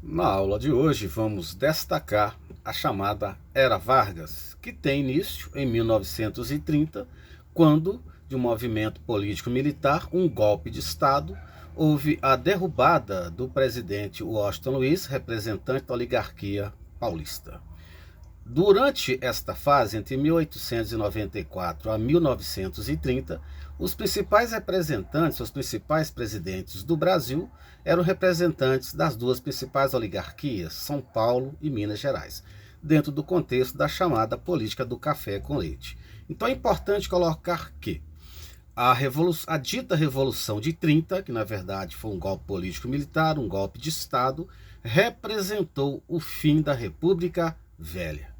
Na aula de hoje vamos destacar a chamada Era Vargas, que tem início em 1930, quando, de um movimento político-militar, um golpe de Estado, houve a derrubada do presidente Washington Luiz, representante da oligarquia paulista. Durante esta fase, entre 1894 a 1930, os principais representantes, os principais presidentes do Brasil eram representantes das duas principais oligarquias, São Paulo e Minas Gerais, dentro do contexto da chamada política do café com leite. Então é importante colocar que a dita Revolução de 30, que na verdade foi um golpe político-militar, um golpe de Estado, representou o fim da República Velha.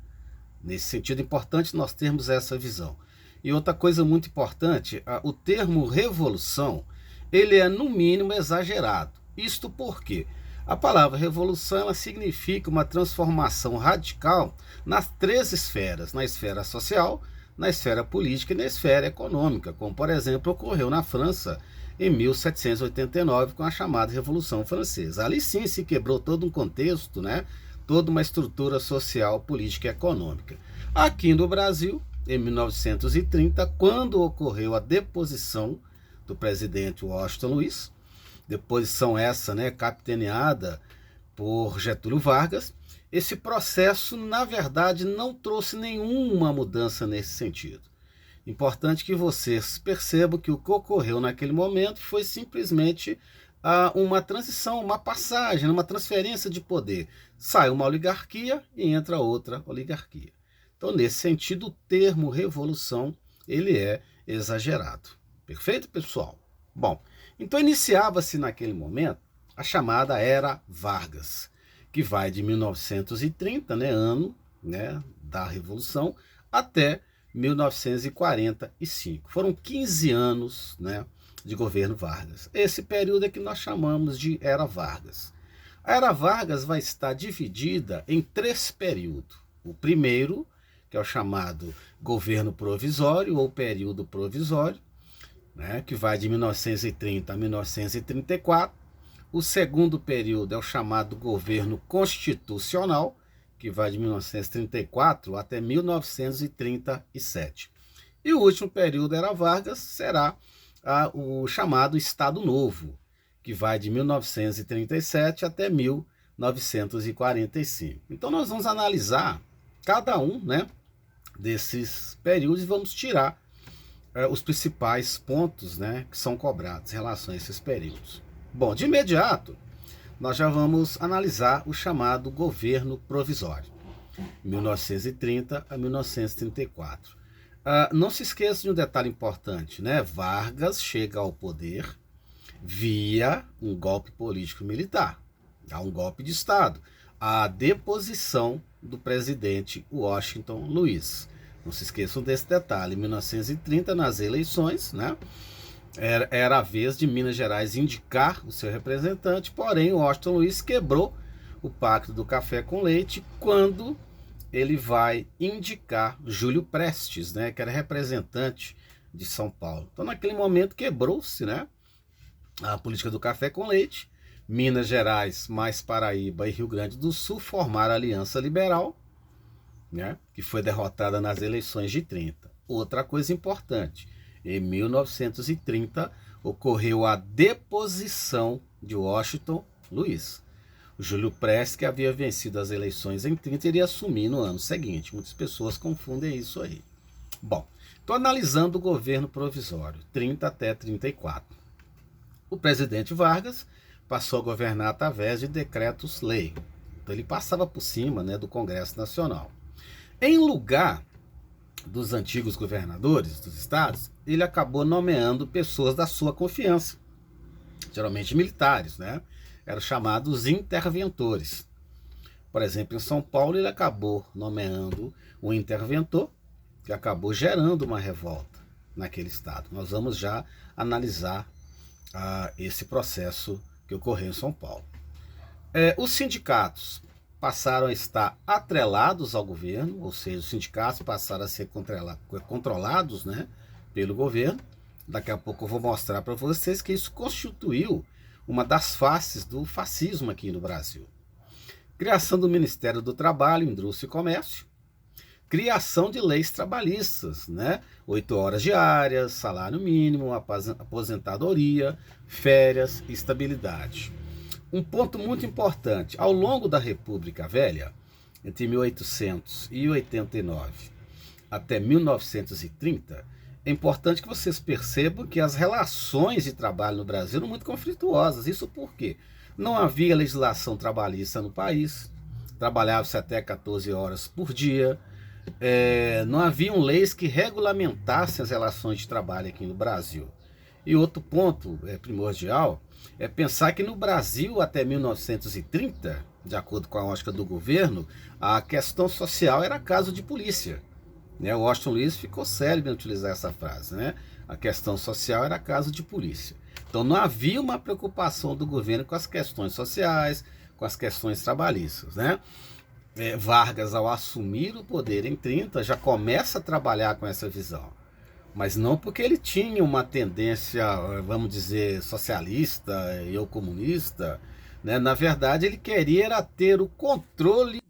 Nesse sentido, é importante nós termos essa visão. E outra coisa muito importante, o termo revolução, ele é no mínimo exagerado. Isto porque a palavra revolução, ela significa uma transformação radical nas três esferas: na esfera social, na esfera política e na esfera econômica, como por exemplo ocorreu na França em 1789 com a chamada Revolução Francesa. Ali sim se quebrou todo um contexto, né? Toda uma estrutura social, política e econômica. Aqui no Brasil, em 1930, quando ocorreu a deposição do presidente Washington Luiz, deposição essa, né, capitaneada por Getúlio Vargas, esse processo, na verdade, não trouxe nenhuma mudança nesse sentido. Importante que vocês percebam que o que ocorreu naquele momento foi simplesmente uma transição, uma passagem, uma transferência de poder. Sai uma oligarquia e entra outra oligarquia. Então, nesse sentido, o termo revolução, ele é exagerado. Perfeito, pessoal? Bom, então iniciava-se naquele momento a chamada Era Vargas, que vai de 1930, né, ano, né, da Revolução, até 1945. Foram 15 anos, né, de governo Vargas. Esse período é que nós chamamos de Era Vargas. A Era Vargas vai estar dividida em três períodos. O primeiro, que é o chamado governo provisório ou período provisório, né, que vai de 1930 a 1934. O segundo período é o chamado governo constitucional, que vai de 1934 até 1937. E o último período Era Vargas será o chamado Estado Novo, que vai de 1937 até 1945. Então nós vamos analisar cada um, né, desses períodos e vamos tirar os principais pontos, né, que são cobrados em relação a esses períodos. Bom, de imediato, nós já vamos analisar o chamado governo provisório, 1930 a 1934. Não se esqueça de um detalhe importante, né? Vargas chega ao poder via um golpe político-militar, um golpe de Estado, a deposição do presidente Washington Luiz. Não se esqueçam desse detalhe. Em 1930, nas eleições, né, era a vez de Minas Gerais indicar o seu representante, porém Washington Luiz quebrou o pacto do café com leite quando ele vai indicar Júlio Prestes, né, que era representante de São Paulo. Então, naquele momento, quebrou-se, né, a política do café com leite. Minas Gerais, mais Paraíba e Rio Grande do Sul formaram a Aliança Liberal, né, que foi derrotada nas eleições de 30. Outra coisa importante, em 1930 ocorreu a deposição de Washington Luiz. O Júlio Prestes, que havia vencido as eleições em 30, iria assumir no ano seguinte. Muitas pessoas confundem isso aí. Bom, estou analisando o governo provisório, 30 até 34. O presidente Vargas passou a governar através de decretos-lei. Então ele passava por cima, né, do Congresso Nacional. Em lugar dos antigos governadores dos estados, ele acabou nomeando pessoas da sua confiança, geralmente militares, né? Eram chamados interventores. Por exemplo, em São Paulo, ele acabou nomeando um interventor que acabou gerando uma revolta naquele estado. Nós vamos já analisar esse processo que ocorreu em São Paulo. Os sindicatos passaram a estar atrelados ao governo, ou seja, os sindicatos passaram a ser controlados, né, pelo governo. Daqui a pouco eu vou mostrar para vocês que isso constituiu uma das faces do fascismo aqui no Brasil. Criação do Ministério do Trabalho, Indústria e Comércio. Criação de leis trabalhistas, né? 8 horas diárias, salário mínimo, aposentadoria, férias, estabilidade. Um ponto muito importante, ao longo da República Velha, entre 1889 até 1930, é importante que vocês percebam que as relações de trabalho no Brasil eram muito conflituosas. Isso por quê? Não havia legislação trabalhista no país, trabalhava-se até 14 horas por dia, não haviam leis que regulamentassem as relações de trabalho aqui no Brasil. E outro ponto primordial é pensar que no Brasil, até 1930, de acordo com a ótica do governo, a questão social era caso de polícia. O Washington Luiz ficou célebre em utilizar essa frase, né? A questão social era caso de polícia. Então não havia uma preocupação do governo com as questões sociais, com as questões trabalhistas, né? Vargas, ao assumir o poder em 30, já começa a trabalhar com essa visão. Mas não porque ele tinha uma tendência, vamos dizer, socialista e ou comunista, né? Na verdade, ele queria era ter o controle